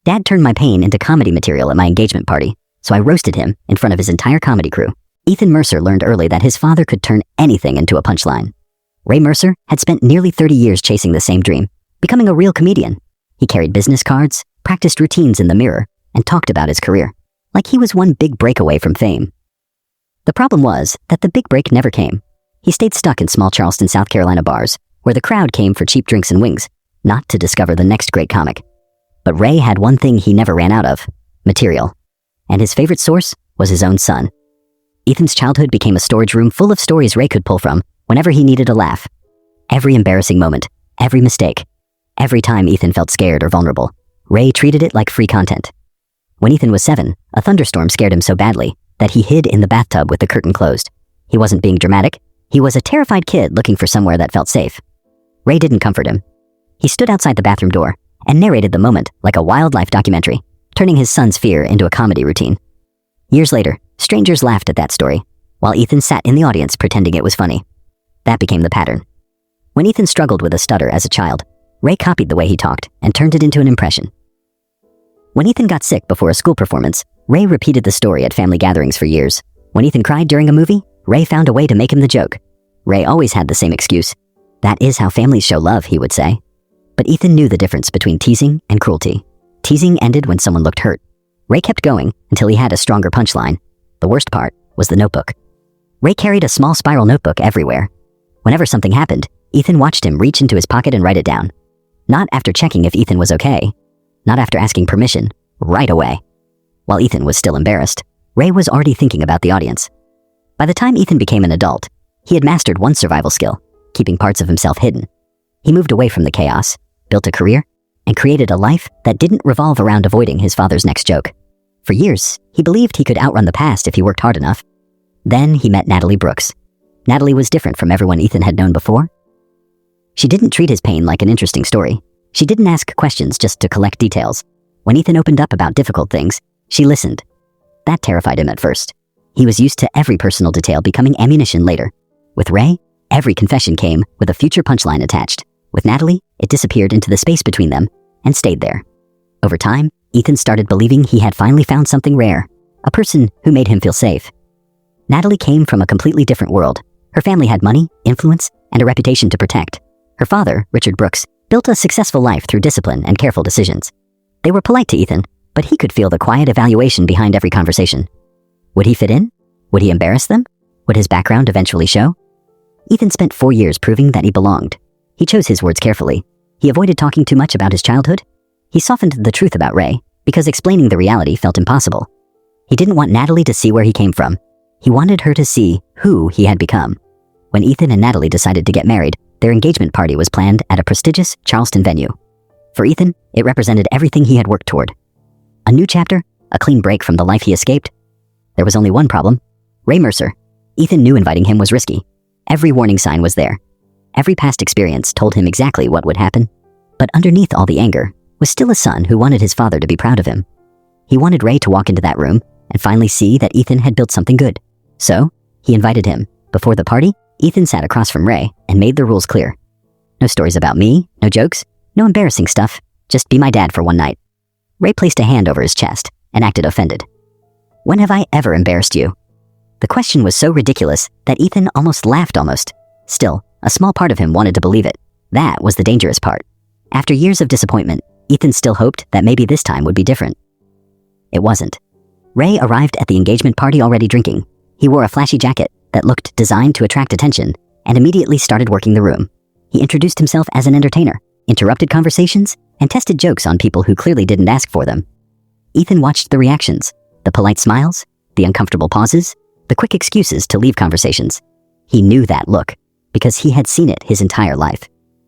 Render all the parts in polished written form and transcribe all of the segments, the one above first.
Dad turned my pain into comedy material at my engagement party, so I roasted him in front of his entire comedy crew. Ethan Mercer learned early that his father could turn anything into a punchline. Ray Mercer had spent nearly 30 years chasing the same dream, becoming a real comedian. He carried business cards, practiced routines in the mirror, and talked about his career, like he was one big break away from fame. The problem was that the big break never came. He stayed stuck in small Charleston, South Carolina bars, where the crowd came for cheap drinks and wings, not to discover the next great comic. But Ray had one thing he never ran out of: material. And his favorite source was his own son. Ethan's childhood became a storage room full of stories Ray could pull from whenever he needed a laugh. Every embarrassing moment, every mistake, every time Ethan felt scared or vulnerable, Ray treated it like free content. When Ethan was 7, a thunderstorm scared him so badly that he hid in the bathtub with the curtain closed. He wasn't being dramatic. He was a terrified kid looking for somewhere that felt safe. Ray didn't comfort him. He stood outside the bathroom door and narrated the moment like a wildlife documentary, turning his son's fear into a comedy routine. Years later, strangers laughed at that story, while Ethan sat in the audience pretending it was funny. That became the pattern. When Ethan struggled with a stutter as a child, Ray copied the way he talked and turned it into an impression. When Ethan got sick before a school performance, Ray repeated the story at family gatherings for years. When Ethan cried during a movie, Ray found a way to make him the joke. Ray always had the same excuse. "That is how families show love," he would say. But Ethan knew the difference between teasing and cruelty. Teasing ended when someone looked hurt. Ray kept going until he had a stronger punchline. The worst part was the notebook. Ray carried a small spiral notebook everywhere. Whenever something happened, Ethan watched him reach into his pocket and write it down. Not after checking if Ethan was okay. Not after asking permission. Right away. While Ethan was still embarrassed, Ray was already thinking about the audience. By the time Ethan became an adult, he had mastered one survival skill: keeping parts of himself hidden. He moved away from the chaos, built a career, and created a life that didn't revolve around avoiding his father's next joke. For years, he believed he could outrun the past if he worked hard enough. Then he met Natalie Brooks. Natalie was different from everyone Ethan had known before. She didn't treat his pain like an interesting story. She didn't ask questions just to collect details. When Ethan opened up about difficult things, she listened. That terrified him at first. He was used to every personal detail becoming ammunition later. With Ray, every confession came with a future punchline attached. With Natalie, it disappeared into the space between them and stayed there. Over time, Ethan started believing he had finally found something rare, a person who made him feel safe. Natalie came from a completely different world. Her family had money, influence, and a reputation to protect. Her father, Richard Brooks, built a successful life through discipline and careful decisions. They were polite to Ethan, but he could feel the quiet evaluation behind every conversation. Would he fit in? Would he embarrass them? Would his background eventually show? Ethan spent 4 years proving that he belonged. He chose his words carefully. He avoided talking too much about his childhood. He softened the truth about Ray, because explaining the reality felt impossible. He didn't want Natalie to see where he came from. He wanted her to see who he had become. When Ethan and Natalie decided to get married, their engagement party was planned at a prestigious Charleston venue. For Ethan, it represented everything he had worked toward. A new chapter, a clean break from the life he escaped. There was only one problem: Ray Mercer. Ethan knew inviting him was risky. Every warning sign was there. Every past experience told him exactly what would happen. But underneath all the anger was still a son who wanted his father to be proud of him. He wanted Ray to walk into that room and finally see that Ethan had built something good. So, he invited him. Before the party, Ethan sat across from Ray and made the rules clear. No stories about me, no jokes, no embarrassing stuff, just be my dad for one night. Ray placed a hand over his chest and acted offended. "When have I ever embarrassed you?" The question was so ridiculous that Ethan almost laughed. Still, a small part of him wanted to believe it. That was the dangerous part. After years of disappointment, Ethan still hoped that maybe this time would be different. It wasn't. Ray arrived at the engagement party already drinking. He wore a flashy jacket that looked designed to attract attention and immediately started working the room. He introduced himself as an entertainer, interrupted conversations, and tested jokes on people who clearly didn't ask for them. Ethan watched the reactions, the polite smiles, the uncomfortable pauses, the quick excuses to leave conversations. He knew that look because he had seen it his entire life.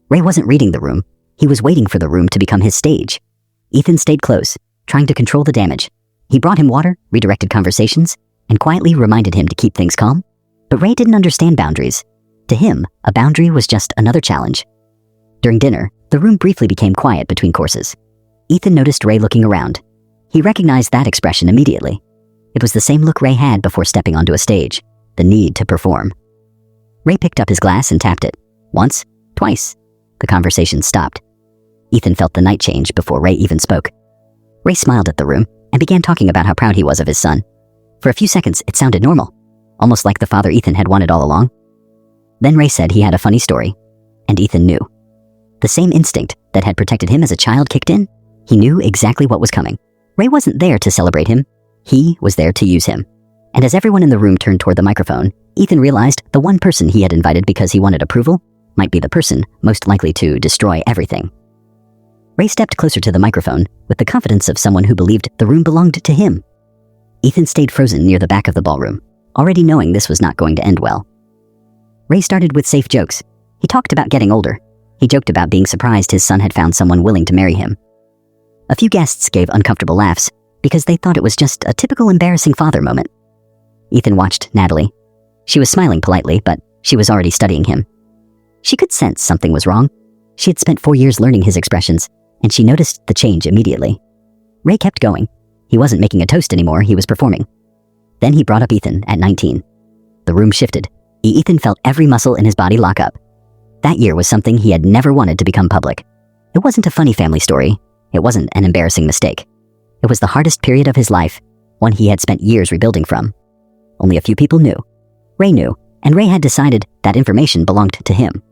Ray wasn't reading the room. He was waiting for the room to become his stage. Ethan stayed close, trying to control the damage. He brought him water, redirected conversations, and quietly reminded him to keep things calm. But Ray didn't understand boundaries. To him, a boundary was just another challenge. During dinner, the room briefly became quiet between courses. Ethan noticed Ray looking around. He recognized that expression immediately. It was the same look Ray had before stepping onto a stage, the need to perform. Ray picked up his glass and tapped it. Once, twice. The conversation stopped. Ethan felt the night change before Ray even spoke. Ray smiled at the room and began talking about how proud he was of his son. For a few seconds, it sounded normal, almost like the father Ethan had wanted all along. Then Ray said he had a funny story, and Ethan knew. The same instinct that had protected him as a child kicked in. He knew exactly what was coming. Ray wasn't there to celebrate him. He was there to use him. And as everyone in the room turned toward the microphone, Ethan realized the one person he had invited because he wanted approval might be the person most likely to destroy everything. Ray stepped closer to the microphone with the confidence of someone who believed the room belonged to him. Ethan stayed frozen near the back of the ballroom, already knowing this was not going to end well. Ray started with safe jokes. He talked about getting older. He joked about being surprised his son had found someone willing to marry him. A few guests gave uncomfortable laughs because they thought it was just a typical embarrassing father moment. Ethan watched Natalie. She was smiling politely, but she was already studying him. She could sense something was wrong. She had spent 4 years learning his expressions, and she noticed the change immediately. Ray kept going. He wasn't making a toast anymore, he was performing. Then he brought up Ethan at 19. The room shifted. Ethan felt every muscle in his body lock up. That year was something he had never wanted to become public. It wasn't a funny family story. It wasn't an embarrassing mistake. It was the hardest period of his life, one he had spent years rebuilding from. Only a few people knew. Ray knew, and Ray had decided that information belonged to him.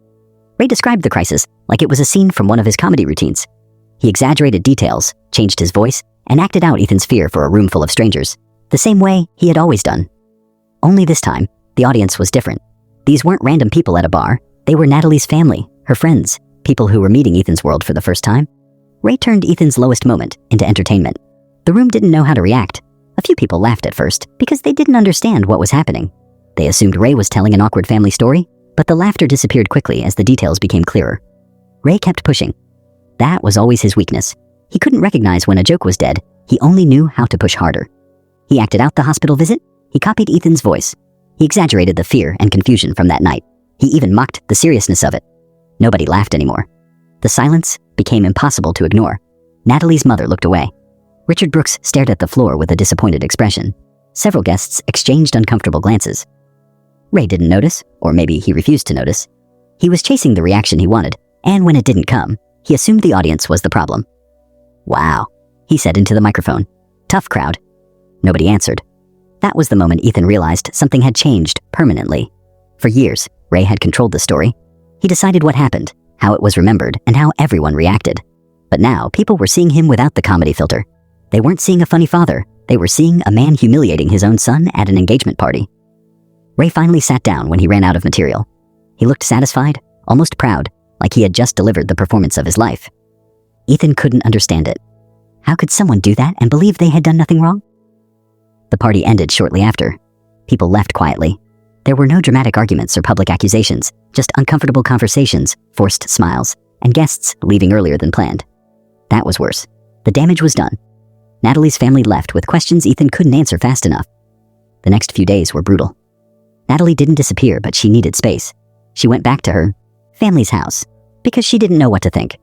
Ray described the crisis like it was a scene from one of his comedy routines. He exaggerated details, changed his voice, and acted out Ethan's fear for a room full of strangers, the same way he had always done. Only this time, the audience was different. These weren't random people at a bar. They were Natalie's family, her friends, people who were meeting Ethan's world for the first time. Ray turned Ethan's lowest moment into entertainment. The room didn't know how to react. A few people laughed at first because they didn't understand what was happening. They assumed Ray was telling an awkward family story, but the laughter disappeared quickly as the details became clearer. Ray kept pushing. That was always his weakness. He couldn't recognize when a joke was dead. He only knew how to push harder. He acted out the hospital visit. He copied Ethan's voice. He exaggerated the fear and confusion from that night. He even mocked the seriousness of it. Nobody laughed anymore. The silence became impossible to ignore. Natalie's mother looked away. Richard Brooks stared at the floor with a disappointed expression. Several guests exchanged uncomfortable glances. Ray didn't notice, or maybe he refused to notice. He was chasing the reaction he wanted, and when it didn't come, he assumed the audience was the problem. "Wow," he said into the microphone. "Tough crowd." Nobody answered. That was the moment Ethan realized something had changed permanently. For years, Ray had controlled the story. He decided what happened, how it was remembered, and how everyone reacted. But now, people were seeing him without the comedy filter. They weren't seeing a funny father. They were seeing a man humiliating his own son at an engagement party. Ray finally sat down when he ran out of material. He looked satisfied, almost proud, like he had just delivered the performance of his life. Ethan couldn't understand it. How could someone do that and believe they had done nothing wrong? The party ended shortly after. People left quietly. There were no dramatic arguments or public accusations, just uncomfortable conversations, forced smiles, and guests leaving earlier than planned. That was worse. The damage was done. Natalie's family left with questions Ethan couldn't answer fast enough. The next few days were brutal. Natalie didn't disappear, but she needed space. She went back to her family's house because she didn't know what to think.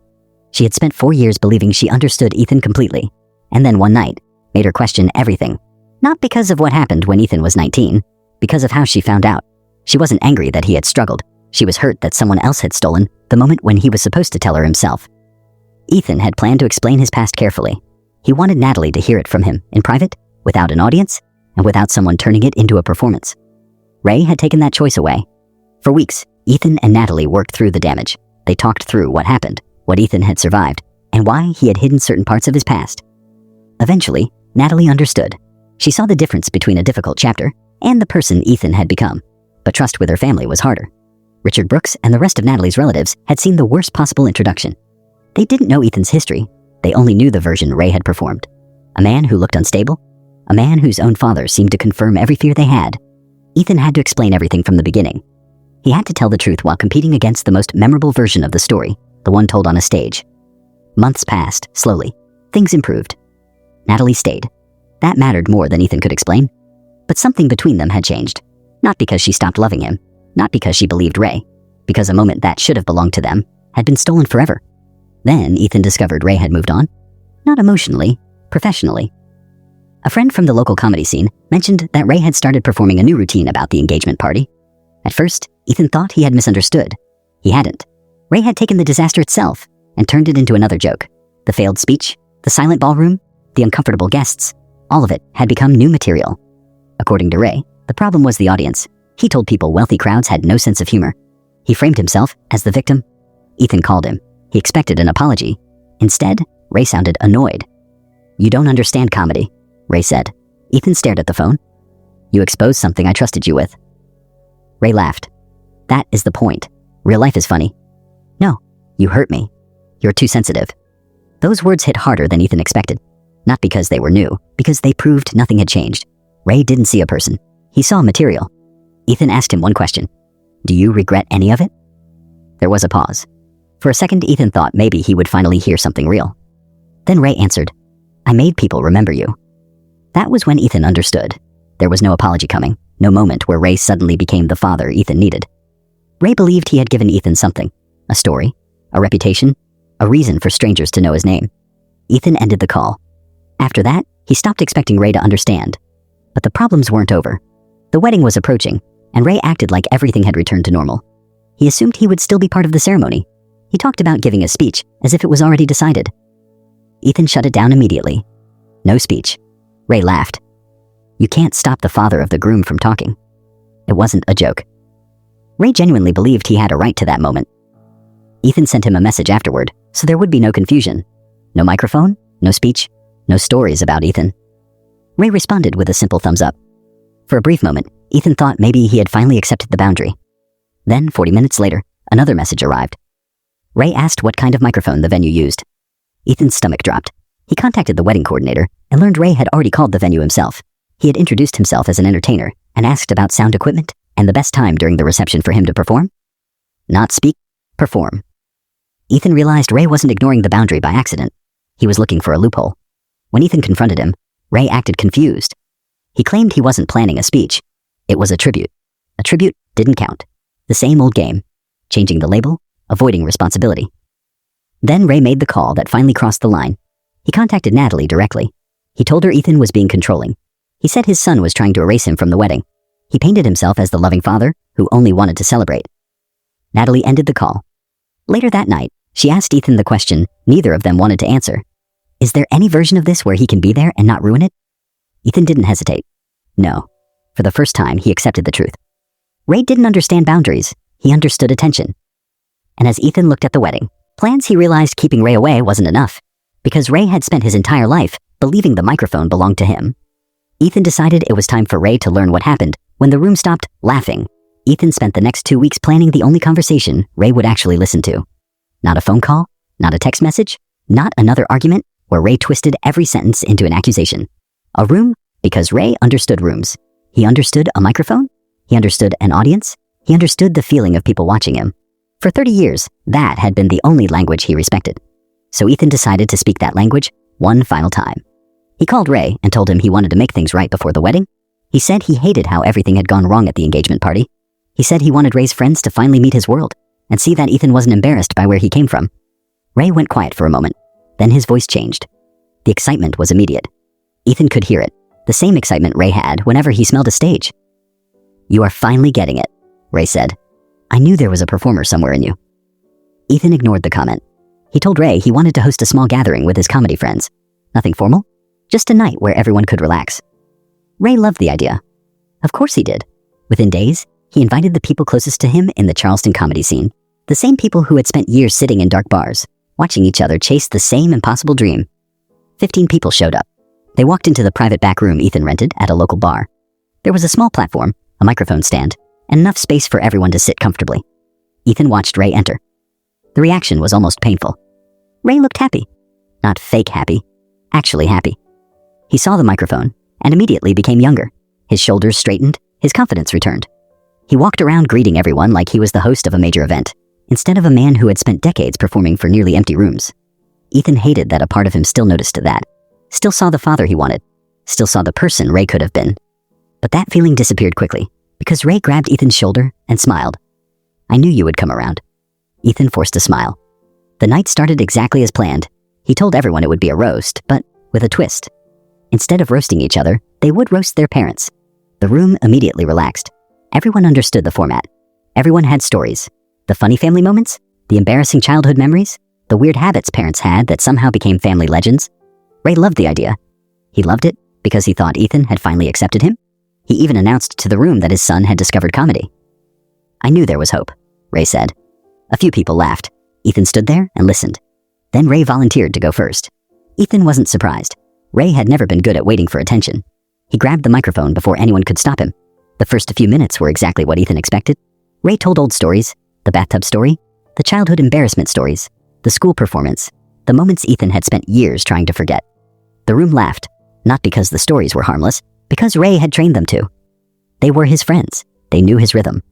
She had spent 4 years believing she understood Ethan completely, and then one night made her question everything. Not because of what happened when Ethan was 19, because of how she found out. She wasn't angry that he had struggled. She was hurt that someone else had stolen the moment when he was supposed to tell her himself. Ethan had planned to explain his past carefully. He wanted Natalie to hear it from him, in private, without an audience, and without someone turning it into a performance. Ray had taken that choice away. For weeks, Ethan and Natalie worked through the damage. They talked through what happened, what Ethan had survived, and why he had hidden certain parts of his past. Eventually, Natalie understood. She saw the difference between a difficult chapter and the person Ethan had become. But trust with her family was harder. Richard Brooks and the rest of Natalie's relatives had seen the worst possible introduction. They didn't know Ethan's history. They only knew the version Ray had performed. A man who looked unstable. A man whose own father seemed to confirm every fear they had. Ethan had to explain everything from the beginning. He had to tell the truth while competing against the most memorable version of the story, the one told on a stage. Months passed, slowly. Things improved. Natalie stayed. That mattered more than Ethan could explain. But something between them had changed. Not because she stopped loving him, not because she believed Ray, because a moment that should have belonged to them had been stolen forever. Then Ethan discovered Ray had moved on. Not emotionally, professionally. A friend from the local comedy scene mentioned that Ray had started performing a new routine about the engagement party. At first, Ethan thought he had misunderstood. He hadn't. Ray had taken the disaster itself and turned it into another joke. The failed speech, the silent ballroom, the uncomfortable guests, all of it had become new material. According to Ray, the problem was the audience. He told people wealthy crowds had no sense of humor. He framed himself as the victim. Ethan called him. He expected an apology. Instead, Ray sounded annoyed. "You don't understand comedy," Ray said. Ethan stared at the phone. "You exposed something I trusted you with." Ray laughed. "That is the point. Real life is funny." "No, you hurt me. You're too sensitive." Those words hit harder than Ethan expected. Not because they were new, because they proved nothing had changed. Ray didn't see a person. He saw material. Ethan asked him one question. "Do you regret any of it?" There was a pause. For a second, Ethan thought maybe he would finally hear something real. Then Ray answered, "I made people remember you." That was when Ethan understood. There was no apology coming, no moment where Ray suddenly became the father Ethan needed. Ray believed he had given Ethan something, a story, a reputation, a reason for strangers to know his name. Ethan ended the call. After that, he stopped expecting Ray to understand. But the problems weren't over. The wedding was approaching, and Ray acted like everything had returned to normal. He assumed he would still be part of the ceremony. He talked about giving a speech as if it was already decided. Ethan shut it down immediately. No speech. Ray laughed. "You can't stop the father of the groom from talking." It wasn't a joke. Ray genuinely believed he had a right to that moment. Ethan sent him a message afterward, so there would be no confusion. No microphone, no speech, no stories about Ethan. Ray responded with a simple thumbs up. For a brief moment, Ethan thought maybe he had finally accepted the boundary. Then, 40 minutes later, another message arrived. Ray asked what kind of microphone the venue used. Ethan's stomach dropped. He contacted the wedding coordinator and learned Ray had already called the venue himself. He had introduced himself as an entertainer and asked about sound equipment and the best time during the reception for him to perform. Not speak, perform. Ethan realized Ray wasn't ignoring the boundary by accident. He was looking for a loophole. When Ethan confronted him, Ray acted confused. He claimed he wasn't planning a speech. It was a tribute. A tribute didn't count. The same old game. Changing the label, avoiding responsibility. Then Ray made the call that finally crossed the line. He contacted Natalie directly. He told her Ethan was being controlling. He said his son was trying to erase him from the wedding. He painted himself as the loving father who only wanted to celebrate. Natalie ended the call. Later that night, she asked Ethan the question neither of them wanted to answer. Is there any version of this where he can be there and not ruin it? Ethan didn't hesitate. No. For the first time, he accepted the truth. Ray didn't understand boundaries. He understood attention. And as Ethan looked at the wedding plans, he realized keeping Ray away wasn't enough, because Ray had spent his entire life believing the microphone belonged to him. Ethan decided it was time for Ray to learn what happened when the room stopped laughing. Ethan spent the next 2 weeks planning the only conversation Ray would actually listen to. Not a phone call, not a text message, not another argument where Ray twisted every sentence into an accusation. A room because Ray understood rooms. He understood a microphone. He understood an audience. He understood the feeling of people watching him. For 30 years, that had been the only language he respected. So Ethan decided to speak that language one final time. He called Ray and told him he wanted to make things right before the wedding. He said he hated how everything had gone wrong at the engagement party. He said he wanted Ray's friends to finally meet his world and see that Ethan wasn't embarrassed by where he came from. Ray went quiet for a moment. Then his voice changed. The excitement was immediate. Ethan could hear it, the same excitement Ray had whenever he smelled a stage. "You are finally getting it," Ray said. "I knew there was a performer somewhere in you." Ethan ignored the comment. He told Ray he wanted to host a small gathering with his comedy friends. Nothing formal, just a night where everyone could relax. Ray loved the idea. Of course he did. Within days, he invited the people closest to him in the Charleston comedy scene, the same people who had spent years sitting in dark bars, watching each other chase the same impossible dream. 15 people showed up. They walked into the private back room Ethan rented at a local bar. There was a small platform, a microphone stand, and enough space for everyone to sit comfortably. Ethan watched Ray enter. The reaction was almost painful. Ray looked happy. Not fake happy, actually happy. He saw the microphone and immediately became younger. His shoulders straightened, his confidence returned. He walked around greeting everyone like he was the host of a major event, instead of a man who had spent decades performing for nearly empty rooms. Ethan hated that a part of him still noticed that, still saw the father he wanted, still saw the person Ray could have been. But that feeling disappeared quickly, because Ray grabbed Ethan's shoulder and smiled. "I knew you would come around." Ethan forced a smile. The night started exactly as planned. He told everyone it would be a roast, but with a twist. Instead of roasting each other, they would roast their parents. The room immediately relaxed. Everyone understood the format. Everyone had stories. The funny family moments, the embarrassing childhood memories, the weird habits parents had that somehow became family legends. Ray loved the idea. He loved it because he thought Ethan had finally accepted him. He even announced to the room that his son had discovered comedy. "I knew there was hope," Ray said. A few people laughed. Ethan stood there and listened. Then Ray volunteered to go first. Ethan wasn't surprised. Ray had never been good at waiting for attention. He grabbed the microphone before anyone could stop him. The first few minutes were exactly what Ethan expected. Ray told old stories, the bathtub story, the childhood embarrassment stories, the school performance, the moments Ethan had spent years trying to forget. The room laughed, not because the stories were harmless, because Ray had trained them to. They were his friends. They knew his rhythm.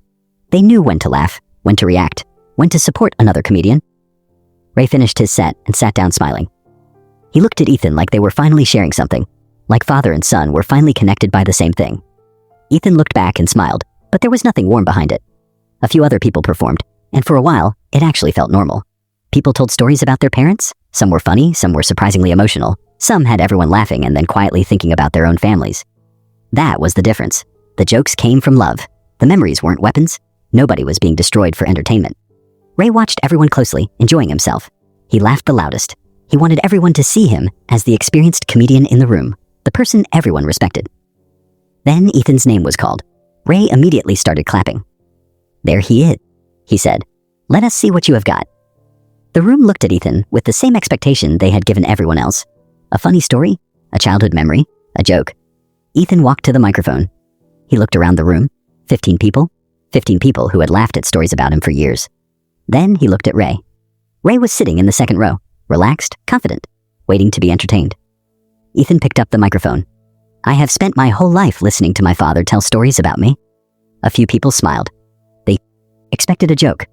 They knew when to laugh, when to react, when to support another comedian. Ray finished his set and sat down smiling. He looked at Ethan like they were finally sharing something, like father and son were finally connected by the same thing. Ethan looked back and smiled, but there was nothing warm behind it. A few other people performed, and for a while, it actually felt normal. People told stories about their parents. Some were funny, some were surprisingly emotional. Some had everyone laughing and then quietly thinking about their own families. That was the difference. The jokes came from love. The memories weren't weapons. Nobody was being destroyed for entertainment. Ray watched everyone closely, enjoying himself. He laughed the loudest. He wanted everyone to see him as the experienced comedian in the room, the person everyone respected. Then Ethan's name was called. Ray immediately started clapping. "There he is," he said. "Let us see what you have got." The room looked at Ethan with the same expectation they had given everyone else. A funny story, a childhood memory, a joke. Ethan walked to the microphone. He looked around the room. 15 people who had laughed at stories about him for years. Then he looked at Ray. Ray was sitting in the second row, relaxed, confident, waiting to be entertained. Ethan picked up the microphone. "I have spent my whole life listening to my father tell stories about me." A few people smiled. They expected a joke.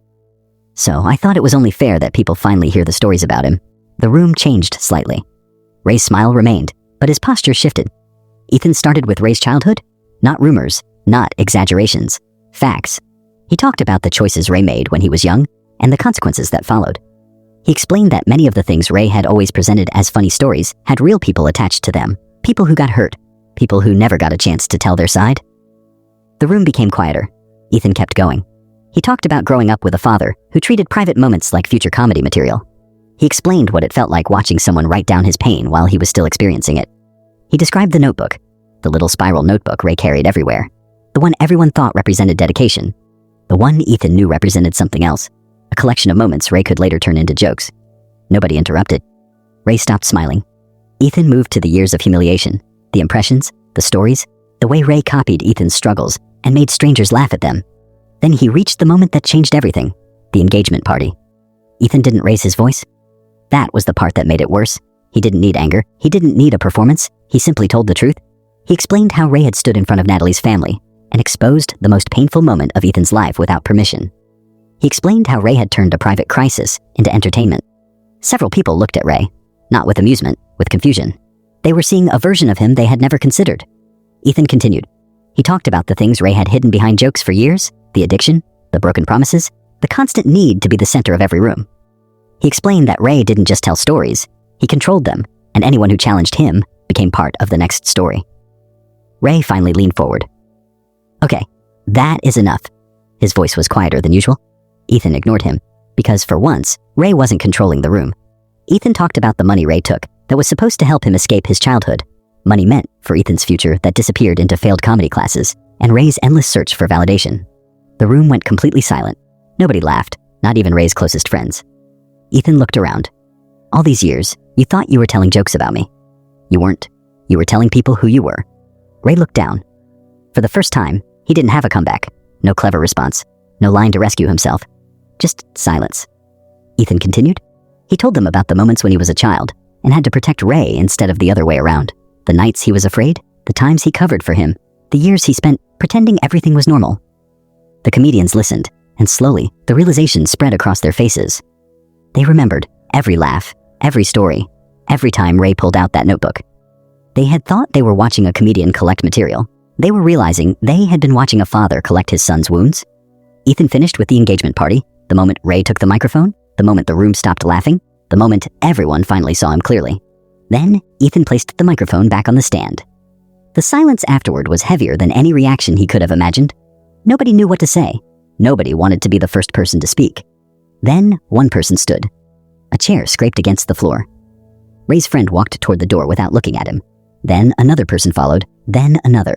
"So I thought it was only fair that people finally hear the stories about him." The room changed slightly. Ray's smile remained, but his posture shifted. Ethan started with Ray's childhood, not rumors, not exaggerations, facts. He talked about the choices Ray made when he was young and the consequences that followed. He explained that many of the things Ray had always presented as funny stories had real people attached to them, people who got hurt, people who never got a chance to tell their side. The room became quieter. Ethan kept going. He talked about growing up with a father who treated private moments like future comedy material. He explained what it felt like watching someone write down his pain while he was still experiencing it. He described the notebook, the little spiral notebook Ray carried everywhere, the one everyone thought represented dedication, the one Ethan knew represented something else, a collection of moments Ray could later turn into jokes. Nobody interrupted. Ray stopped smiling. Ethan moved to the years of humiliation, the impressions, the stories, the way Ray copied Ethan's struggles and made strangers laugh at them. Then he reached the moment that changed everything, the engagement party. Ethan didn't raise his voice. That was the part that made it worse. He didn't need anger. He didn't need a performance. He simply told the truth. He explained how Ray had stood in front of Natalie's family and exposed the most painful moment of Ethan's life without permission. He explained how Ray had turned a private crisis into entertainment. Several people looked at Ray, not with amusement, with confusion. They were seeing a version of him they had never considered. Ethan continued. He talked about the things Ray had hidden behind jokes for years, the addiction, the broken promises, the constant need to be the center of every room. He explained that Ray didn't just tell stories, he controlled them, and anyone who challenged him became part of the next story. Ray finally leaned forward. "Okay, that is enough." His voice was quieter than usual. Ethan ignored him, because for once, Ray wasn't controlling the room. Ethan talked about the money Ray took that was supposed to help him escape his childhood. Money meant for Ethan's future that disappeared into failed comedy classes, and Ray's endless search for validation. The room went completely silent. Nobody laughed, not even Ray's closest friends. Ethan looked around. "All these years, you thought you were telling jokes about me. You weren't. You were telling people who you were." Ray looked down. For the first time, he didn't have a comeback. No clever response. No line to rescue himself. Just silence. Ethan continued. He told them about the moments when he was a child and had to protect Ray instead of the other way around. The nights he was afraid, the times he covered for him, the years he spent pretending everything was normal. The comedians listened, and slowly, the realization spread across their faces. They remembered every laugh, every story, every time Ray pulled out that notebook. They had thought they were watching a comedian collect material. They were realizing they had been watching a father collect his son's wounds. Ethan finished with the engagement party, the moment Ray took the microphone, the moment the room stopped laughing, the moment everyone finally saw him clearly. Then, Ethan placed the microphone back on the stand. The silence afterward was heavier than any reaction he could have imagined. Nobody knew what to say. Nobody wanted to be the first person to speak. Then, one person stood. A chair scraped against the floor. Ray's friend walked toward the door without looking at him. Then another person followed, then another.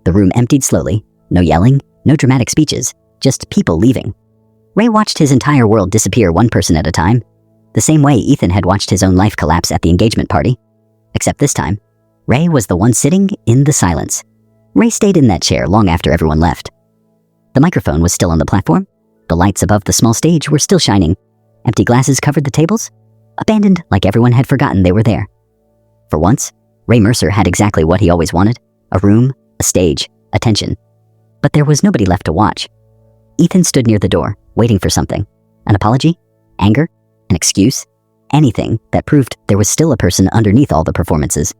The room emptied slowly, no yelling, no dramatic speeches, just people leaving. Ray watched his entire world disappear one person at a time, the same way Ethan had watched his own life collapse at the engagement party. Except this time, Ray was the one sitting in the silence. Ray stayed in that chair long after everyone left. The microphone was still on the platform. The lights above the small stage were still shining. Empty glasses covered the tables, abandoned like everyone had forgotten they were there. For once, Ray Mercer had exactly what he always wanted: a room, a stage, attention. But there was nobody left to watch. Ethan stood near the door, waiting for something. An apology? Anger? An excuse? Anything that proved there was still a person underneath all the performances.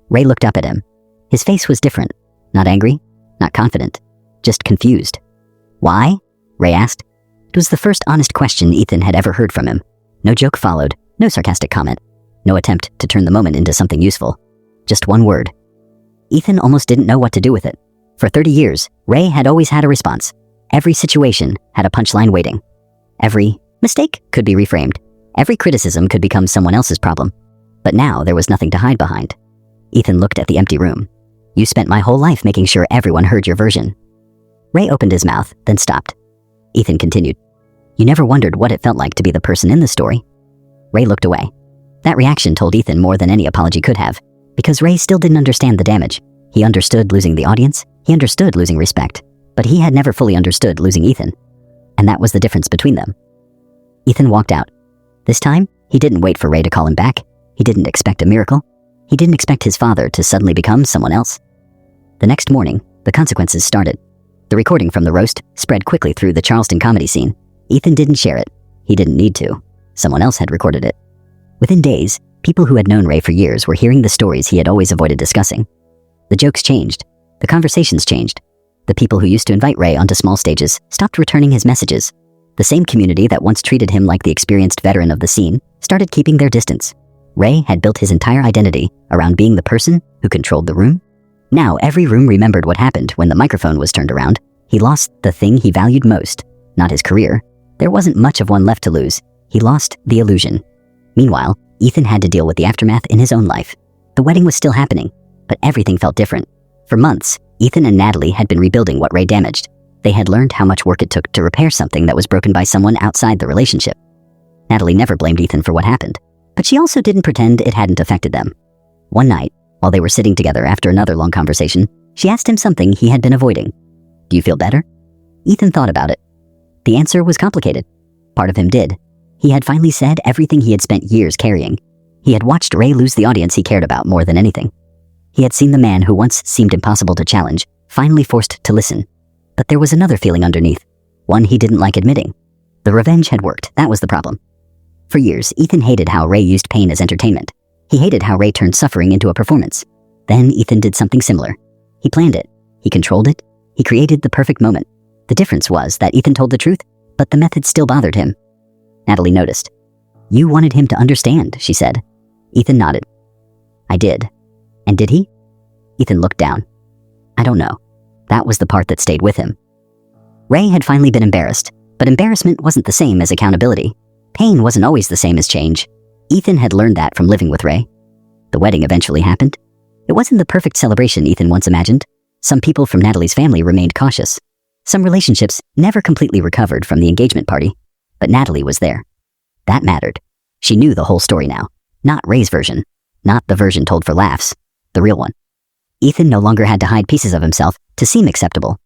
Ray looked up at him. His face was different. Not angry, not confident, just confused. Why? Ray asked. It was the first honest question Ethan had ever heard from him. No joke followed, no sarcastic comment, no attempt to turn the moment into something useful. Just one word. Ethan almost didn't know what to do with it. For 30 years, Ray had always had a response. Every situation had a punchline waiting. Every mistake could be reframed. Every criticism could become someone else's problem. But now there was nothing to hide behind. Ethan looked at the empty room. You spent my whole life making sure everyone heard your version. Ray opened his mouth, then stopped. Ethan continued. You never wondered what it felt like to be the person in the story. Ray looked away. That reaction told Ethan more than any apology could have, because Ray still didn't understand the damage. He understood losing the audience, he understood losing respect, but he had never fully understood losing Ethan. And that was the difference between them. Ethan walked out. This time, he didn't wait for Ray to call him back. He didn't expect a miracle. He didn't expect his father to suddenly become someone else. The next morning, the consequences started. The recording from the roast spread quickly through the Charleston comedy scene. Ethan didn't share it. He didn't need to. Someone else had recorded it. Within days, people who had known Ray for years were hearing the stories he had always avoided discussing. The jokes changed. The conversations changed. The people who used to invite Ray onto small stages stopped returning his messages. The same community that once treated him like the experienced veteran of the scene started keeping their distance. Ray had built his entire identity around being the person who controlled the room. Now every room remembered what happened when the microphone was turned around. He lost the thing he valued most, not his career. There wasn't much of one left to lose. He lost the illusion. Meanwhile, Ethan had to deal with the aftermath in his own life. The wedding was still happening, but everything felt different. For months, Ethan and Natalie had been rebuilding what Ray damaged. They had learned how much work it took to repair something that was broken by someone outside the relationship. Natalie never blamed Ethan for what happened, but she also didn't pretend it hadn't affected them. One night, while they were sitting together after another long conversation, she asked him something he had been avoiding. Do you feel better? Ethan thought about it. The answer was complicated. Part of him did. He had finally said everything he had spent years carrying. He had watched Ray lose the audience he cared about more than anything. He had seen the man who once seemed impossible to challenge, finally forced to listen. But there was another feeling underneath, one he didn't like admitting. The revenge had worked, that was the problem. For years, Ethan hated how Ray used pain as entertainment. He hated how Ray turned suffering into a performance. Then Ethan did something similar. He planned it. He controlled it. He created the perfect moment. The difference was that Ethan told the truth, but the method still bothered him. Natalie noticed. You wanted him to understand, she said. Ethan nodded. I did. And did he? Ethan looked down. I don't know. That was the part that stayed with him. Ray had finally been embarrassed, but embarrassment wasn't the same as accountability. Pain wasn't always the same as change. Ethan had learned that from living with Ray. The wedding eventually happened. It wasn't the perfect celebration Ethan once imagined. Some people from Natalie's family remained cautious. Some relationships never completely recovered from the engagement party, but Natalie was there. That mattered. She knew the whole story now. Not Ray's version. Not the version told for laughs. The real one. Ethan no longer had to hide pieces of himself to seem acceptable.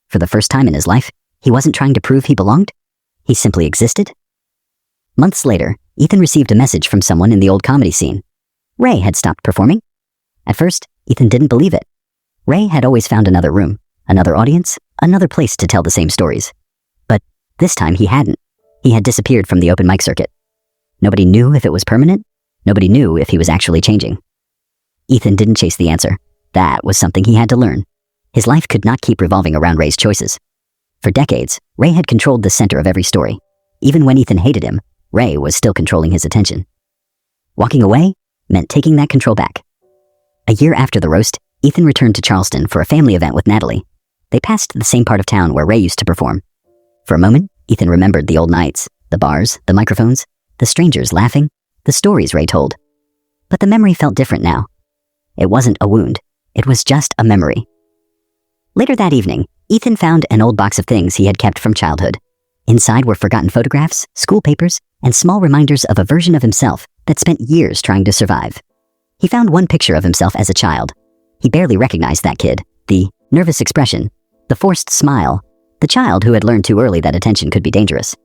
For the first time in his life, he wasn't trying to prove he belonged. He simply existed. Months later, Ethan received a message from someone in the old comedy scene. Ray had stopped performing. At first, Ethan didn't believe it. Ray had always found another room, another audience, another place to tell the same stories. But this time he hadn't. He had disappeared from the open mic circuit. Nobody knew if it was permanent. Nobody knew if he was actually changing. Ethan didn't chase the answer. That was something he had to learn. His life could not keep revolving around Ray's choices. For decades, Ray had controlled the center of every story. Even when Ethan hated him, Ray was still controlling his attention. Walking away meant taking that control back. A year after the roast, Ethan returned to Charleston for a family event with Natalie. They passed the same part of town where Ray used to perform. For a moment, Ethan remembered the old nights, the bars, the microphones, the strangers laughing, the stories Ray told. But the memory felt different now. It wasn't a wound. It was just a memory. Later that evening, Ethan found an old box of things he had kept from childhood. Inside were forgotten photographs, school papers, and small reminders of a version of himself that spent years trying to survive. He found one picture of himself as a child. He barely recognized that kid, the nervous expression, the forced smile, the child who had learned too early that attention could be dangerous.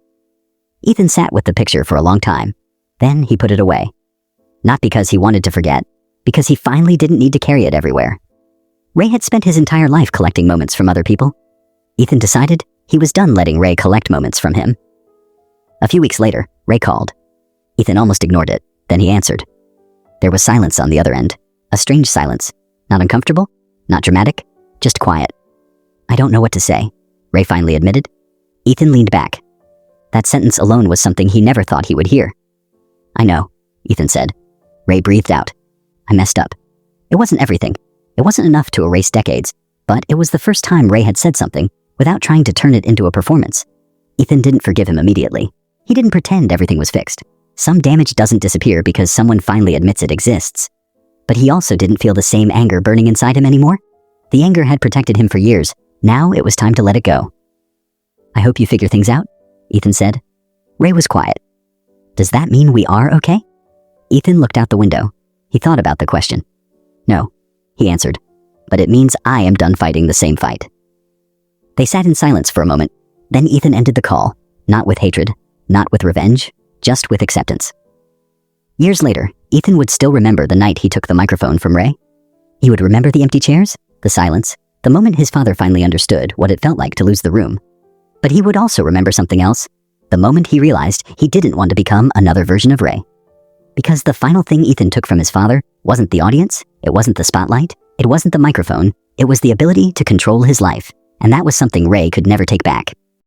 Ethan sat with the picture for a long time. Then he put it away. Not because he wanted to forget, because he finally didn't need to carry it everywhere. Ray had spent his entire life collecting moments from other people. Ethan decided he was done letting Ray collect moments from him. A few weeks later, Ray called. Ethan almost ignored it, then he answered. There was silence on the other end, a strange silence, not uncomfortable, not dramatic, just quiet. I don't know what to say, Ray finally admitted. Ethan leaned back. That sentence alone was something he never thought he would hear. I know, Ethan said. Ray breathed out. I messed up. It wasn't everything. It wasn't enough to erase decades, but it was the first time Ray had said something without trying to turn it into a performance. Ethan didn't forgive him immediately. He didn't pretend everything was fixed. Some damage doesn't disappear because someone finally admits it exists. But he also didn't feel the same anger burning inside him anymore. The anger had protected him for years. Now it was time to let it go. I hope you figure things out, Ethan said. Ray was quiet. Does that mean we are okay? Ethan looked out the window. He thought about the question. No, he answered, but it means I am done fighting the same fight. They sat in silence for a moment. Then Ethan ended the call, not with hatred, not with revenge, just with acceptance. Years later, Ethan would still remember the night he took the microphone from Ray. He would remember the empty chairs, the silence, the moment his father finally understood what it felt like to lose the room. But he would also remember something else, the moment he realized he didn't want to become another version of Ray. Because the final thing Ethan took from his father wasn't the audience, it wasn't the spotlight, it wasn't the microphone, it was the ability to control his life, and that was something Ray could never take back.